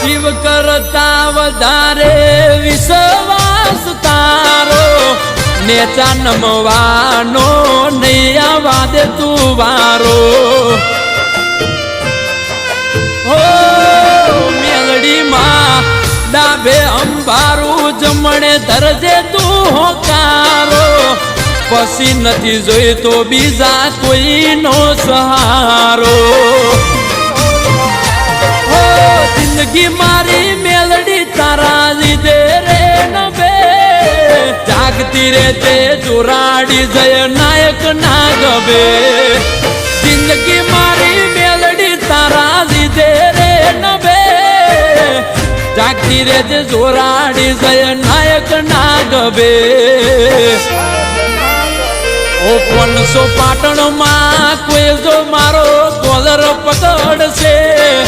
શિવ કરતા વધારે વિશ્વાસ તારો નેચા નમવાનો નહીં આવા દે તું વારો હો મેલડીમાં ડાબે અંબારું જમણે ધરજે તું હોકારો પછી નથી જોઈતો બીજા કોઈનો સહારો હો જિંદગી મારી મેલડી તારા લીધે રે નભે જાગતી રે તે ચોરાડી જય નાયક ના ગભે જિંદગી મારી મેલડી તારા લીધે રે નભે જાગતી રે તે ચોરાડી જય નાયક ના ગભે ઓ 500 પાટણ માં કોઈ જો મારો કોલર પકડ